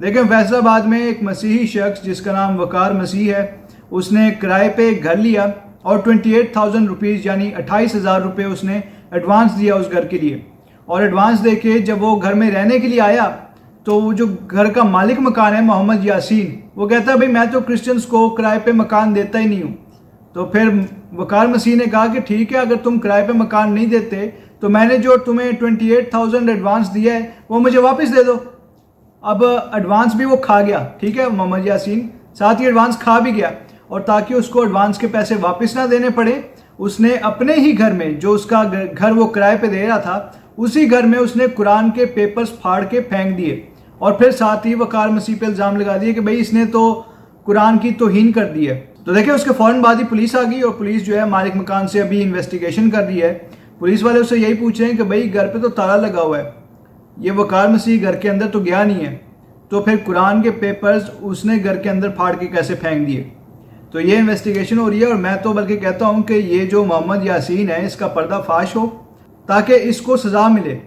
دیکھیں فیصل آباد میں ایک مسیحی شخص جس کا نام وقار مسیح ہے، اس نے کرائے پہ ایک گھر لیا اور 28,000 روپیز یعنی 28,000 روپے اس نے ایڈوانس دیا اس گھر کے لیے. اور ایڈوانس دے کے جب وہ گھر میں رہنے کے لیے آیا تو وہ جو گھر کا مالک مکان ہے محمد یاسین، وہ کہتا ہے بھائی میں تو کرسچنز کو کرائے پہ مکان دیتا ہی نہیں ہوں. تو پھر وقار مسیح نے کہا کہ ٹھیک ہے، اگر تم کرائے پہ مکان نہیں دیتے تو میں نے جو تمہیں 28,000 ایڈوانس دیا ہے وہ مجھے واپس دے دو. اب ایڈوانس بھی وہ کھا گیا، ٹھیک ہے، محمد یاسین ساتھ ہی ایڈوانس کھا بھی گیا. اور تاکہ اس کو ایڈوانس کے پیسے واپس نہ دینے پڑے، اس نے اپنے ہی گھر میں، جو اس کا گھر وہ کرائے پہ دے رہا تھا، اسی گھر میں اس نے قرآن کے پیپرز پھاڑ کے پھینک دیے. اور پھر ساتھ ہی وقار مسیح پہ الزام لگا دیے کہ بھائی اس نے تو قرآن کی توہین کر دی ہے. تو دیکھیں اس کے فوراً بعد ہی پولیس آ گئی اور پولیس جو ہے مالک مکان سے ابھی انویسٹیگیشن کر رہی ہے. پولیس والے اس سے یہی پوچھ رہے ہیں کہ بھائی گھر پہ تو تالا لگا ہوا ہے، یہ وقار مسیح گھر کے اندر تو گیا نہیں ہے، تو پھر قرآن کے پیپرز اس نے گھر کے اندر پھاڑ کے کیسے پھینک دیے؟ تو یہ انویسٹیگیشن ہو رہی ہے. اور میں تو بلکہ کہتا ہوں کہ یہ جو محمد یاسین ہے اس کا پردہ فاش ہو تاکہ اس کو سزا ملے،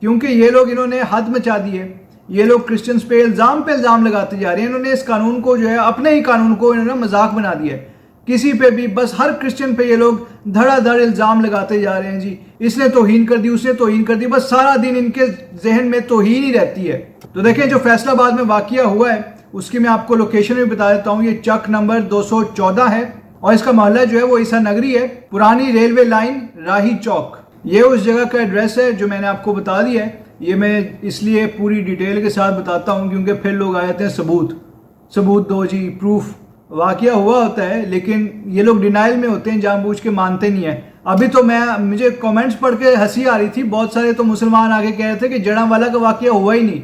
کیونکہ یہ لوگ انہوں نے حد مچا دی ہے. یہ لوگ کرسچنز پہ الزام لگاتے جا رہے ہیں. انہوں نے اس قانون کو جو ہے اپنے ہی قانون کو انہوں نے مذاق بنا دیا ہے. کسی پہ بھی بس ہر کرسچن پہ یہ لوگ دھڑا دھڑ الزام لگاتے جا رہے ہیں. جی اس نے توہین کر دی، اس نے توہین کر دی، بس سارا دن ان کے ذہن میں توہین ہی رہتی ہے. تو دیکھیں جو فیصل آباد میں واقعہ ہوا ہے اس کی میں آپ کو لوکیشن بھی بتا دیتا ہوں. یہ چک نمبر 214 ہے اور اس کا محلہ جو ہے وہ عیسیٰ نگری ہے، پرانی ریلوے لائن راہی چوک. یہ اس جگہ کا ایڈریس ہے جو میں نے آپ کو بتا دیا ہے. یہ میں اس لیے پوری ڈیٹیل کے ساتھ بتاتا ہوں کیونکہ پھر لوگ آ جاتے ہیں ثبوت دو جی، پروف. واقعہ ہوا ہوتا ہے لیکن یہ لوگ ڈینائل میں ہوتے ہیں، جان بوجھ کے مانتے نہیں ہیں. ابھی تو مجھے کامنٹس پڑھ کے ہنسی آ رہی تھی، بہت سارے تو مسلمان آگے کہہ رہے تھے کہ جڑاں والا کا واقعہ ہوا ہی نہیں،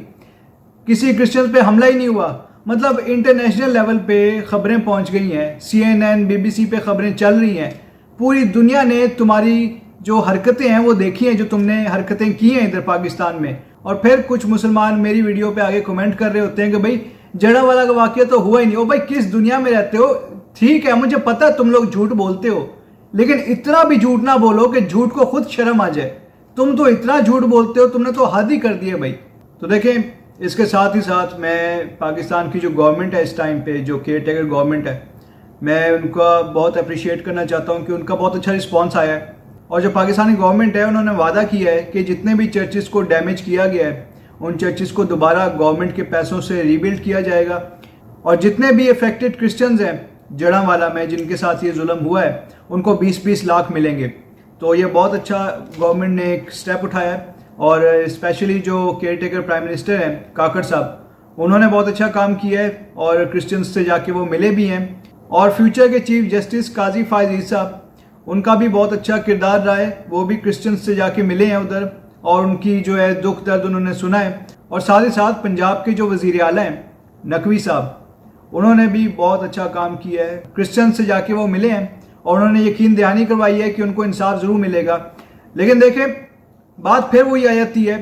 کسی کرسچنز پہ حملہ ہی نہیں ہوا. مطلب انٹرنیشنل لیول پہ خبریں پہنچ گئی ہیں، CNN BBC پہ خبریں چل رہی ہیں، پوری دنیا نے تمہاری جو حرکتیں ہیں وہ دیکھی ہیں، جو تم نے حرکتیں کی ہیں ادھر پاکستان میں. اور پھر کچھ مسلمان میری ویڈیو پہ آگے کمنٹ کر رہے ہوتے ہیں کہ بھائی جڑا والا کا واقعہ تو ہوا ہی نہیں. او بھائی کس دنیا میں رہتے ہو؟ ٹھیک ہے مجھے پتہ ہے تم لوگ جھوٹ بولتے ہو، لیکن اتنا بھی جھوٹ نہ بولو کہ جھوٹ کو خود شرم آ جائے. تم تو اتنا جھوٹ بولتے ہو، تم نے تو حد ہی کر دی ہے بھائی. تو دیکھیں اس کے ساتھ ہی ساتھ میں پاکستان کی جو گورنمنٹ ہے اس ٹائم پہ، جو کیئر ٹیکر گورنمنٹ ہے، میں ان کا بہت اپریشیٹ کرنا چاہتا ہوں کہ ان کا بہت اچھا رسپانس آیا ہے. اور جو پاکستانی گورنمنٹ ہے انہوں نے وعدہ کیا ہے کہ جتنے بھی چرچز کو ڈیمیج کیا گیا ہے ان چرچز کو دوبارہ گورنمنٹ کے پیسوں سے ریبلڈ کیا جائے گا. اور جتنے بھی افیکٹڈ کرسچنز ہیں جڑاں والا میں جن کے ساتھ یہ ظلم ہوا ہے ان کو 20-20 لاکھ ملیں گے. تو یہ بہت اچھا گورنمنٹ نے ایک سٹیپ اٹھایا ہے. اور اسپیشلی جو کیئر ٹیکر پرائم منسٹر ہیں کاکڑ صاحب، انہوں نے بہت اچھا کام کیا ہے اور کرسچنز سے جا کے وہ ملے بھی ہیں. اور فیوچر کے چیف جسٹس قاضی فائز عیسی صاحب، ان کا بھی بہت اچھا کردار رہا ہے، وہ بھی کرسچنز سے جا کے ملے ہیں ادھر اور ان کی جو ہے دکھ درد انہوں نے سنا ہے. اور ساتھ ہی ساتھ پنجاب کے جو وزیر اعلیٰ ہیں نقوی صاحب، انہوں نے بھی بہت اچھا کام کیا ہے. کرسچن سے جا کے وہ ملے ہیں اور انہوں نے یقین دہانی کروائی ہے کہ ان کو انصاف ضرور ملے گا. لیکن دیکھیں بات پھر وہی آ جاتی ہے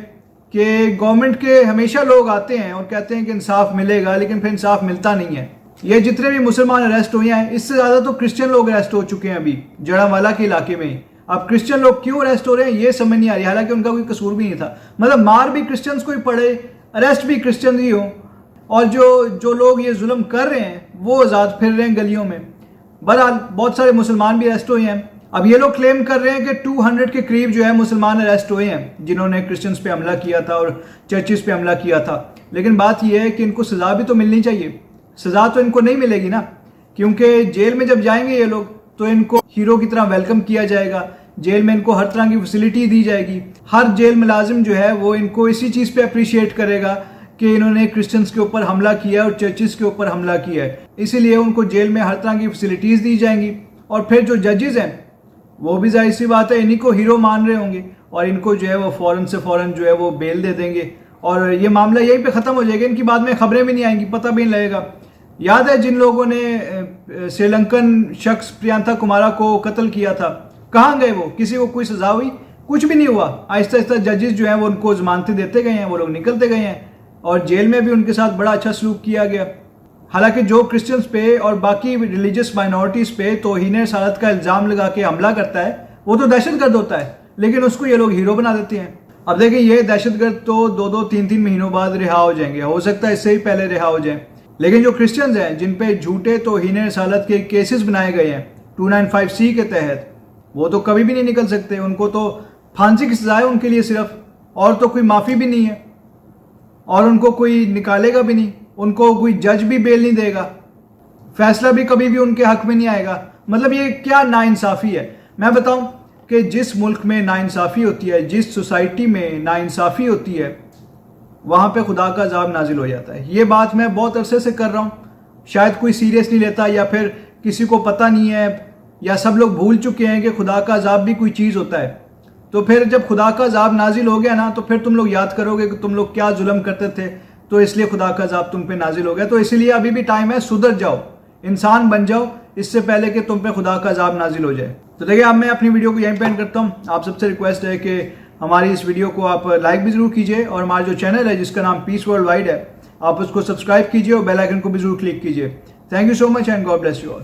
کہ گورنمنٹ کے ہمیشہ لوگ آتے ہیں اور کہتے ہیں کہ انصاف ملے گا، لیکن پھر انصاف ملتا نہیں ہے. یہ جتنے بھی مسلمان اریسٹ ہوئے ہیں اس سے زیادہ تو کرسچن لوگ اریسٹ ہو چکے ہیں ابھی جڑاں والا کے علاقے میں. اب کرسچن لوگ کیوں اریسٹ ہو رہے ہیں یہ سمجھ نہیں آ رہی، حالانکہ ان کا کوئی قصور بھی نہیں تھا. مطلب مار بھی کرسچنز کو ہی پڑے، اریسٹ بھی کرسچنز ہی ہوں، اور جو لوگ یہ ظلم کر رہے ہیں وہ آزاد پھر رہے ہیں گلیوں میں. بہرحال بہت سارے مسلمان بھی اریسٹ ہوئے ہیں. اب یہ لوگ کلیم کر رہے ہیں کہ 200 کے قریب جو ہے مسلمان اریسٹ ہوئے ہیں جنہوں نے کرسچنز پہ حملہ کیا تھا اور چرچز پہ حملہ کیا تھا. لیکن بات یہ ہے کہ ان کو سزا بھی تو ملنی چاہیے. سزا تو ان کو نہیں ملے گی نا، کیونکہ جیل میں جب جائیں گے یہ لوگ تو ان کو ہیرو کی طرح ویلکم کیا جائے گا. جیل میں ان کو ہر طرح کی فیسلٹی دی جائے گی. ہر جیل ملازم جو ہے وہ ان کو اسی چیز پہ اپریشیٹ کرے گا کہ انہوں نے کرسچنز کے اوپر حملہ کیا ہے اور چرچز کے اوپر حملہ کیا ہے. اسی لیے ان کو جیل میں ہر طرح کی فیسلٹیز دی جائیں گی. اور پھر جو ججز ہیں وہ بھی ظاہر سی بات ہے انہیں کو ہیرو مان رہے ہوں گے اور ان کو جو ہے وہ فوراً جو ہے وہ بیل دے دیں گے اور یہ معاملہ یہیں پہ ختم ہو جائے گا. ان کی بعد میں خبریں بھی نہیں آئیں گی، پتہ بھی نہیں لگے گا. یاد ہے جن لوگوں نے سری لنکن شخص پریانتا کمارا کو قتل کیا تھا، کہاں گئے وہ؟ کسی کو کوئی سزا ہوئی؟ کچھ بھی نہیں ہوا. آہستہ آہستہ ججز جو ہیں وہ ان کو ضمانتیں دیتے گئے ہیں، وہ لوگ نکلتے گئے ہیں اور جیل میں بھی ان کے ساتھ بڑا اچھا سلوک کیا گیا. حالانکہ جو کرسچنز پہ اور باقی ریلیجس مائنورٹیز پہ توہین رسالت کا الزام لگا کے حملہ کرتا ہے وہ تو دہشت گرد ہوتا ہے، لیکن اس کو یہ لوگ ہیرو بنا دیتے ہیں. اب دیکھیں یہ دہشت گرد تو 2-3 مہینوں بعد رہا ہو جائیں گے، ہو سکتا ہے اس سے ہی پہلے رہا ہو جائیں، لیکن جو کرسچنز ہیں جن پہ جھوٹے توہین رسالت کے کیسز بنائے گئے ہیں 295C کے تحت، وہ تو کبھی بھی نہیں نکل سکتے. ان کو تو پھانسی کی سزا ہے ان کے لیے صرف، اور تو کوئی معافی بھی نہیں ہے، اور ان کو کوئی نکالے گا بھی نہیں، ان کو کوئی جج بھی بیل نہیں دے گا، فیصلہ بھی کبھی بھی ان کے حق میں نہیں آئے گا. مطلب یہ کیا ناانصافی ہے. میں بتاؤں کہ جس ملک میں ناانصافی ہوتی ہے، جس سوسائٹی میں ناانصافی ہوتی ہے، وہاں پہ خدا کا عذاب نازل ہو جاتا ہے. یہ بات میں بہت عرصے سے کر رہا ہوں، شاید کوئی سیریس نہیں لیتا، یا پھر کسی کو پتہ نہیں ہے، یا سب لوگ بھول چکے ہیں کہ خدا کا عذاب بھی کوئی چیز ہوتا ہے. تو پھر جب خدا کا عذاب نازل ہو گیا نا، تو پھر تم لوگ یاد کرو گے کہ تم لوگ کیا ظلم کرتے تھے، تو اس لیے خدا کا عذاب تم پہ نازل ہو گیا. تو اسی لیے ابھی بھی ٹائم ہے، سدھر جاؤ، انسان بن جاؤ اس سے پہلے کہ تم پہ خدا کا عذاب نازل ہو جائے. تو دیکھیں اب میں اپنی ویڈیو کو یہیں پہ اینڈ کرتا ہوں. آپ سب سے ریکویسٹ ہے کہ ہماری اس ویڈیو کو آپ لائک بھی ضرور کیجئے، اور ہمارا جو چینل ہے جس کا نام پیس ورلڈ وائڈ ہے، آپ اس کو سبسکرائب کیجئے اور بیل آئیکن کو بھی ضرور کلک کیجئے. Thank you so much and God bless you all.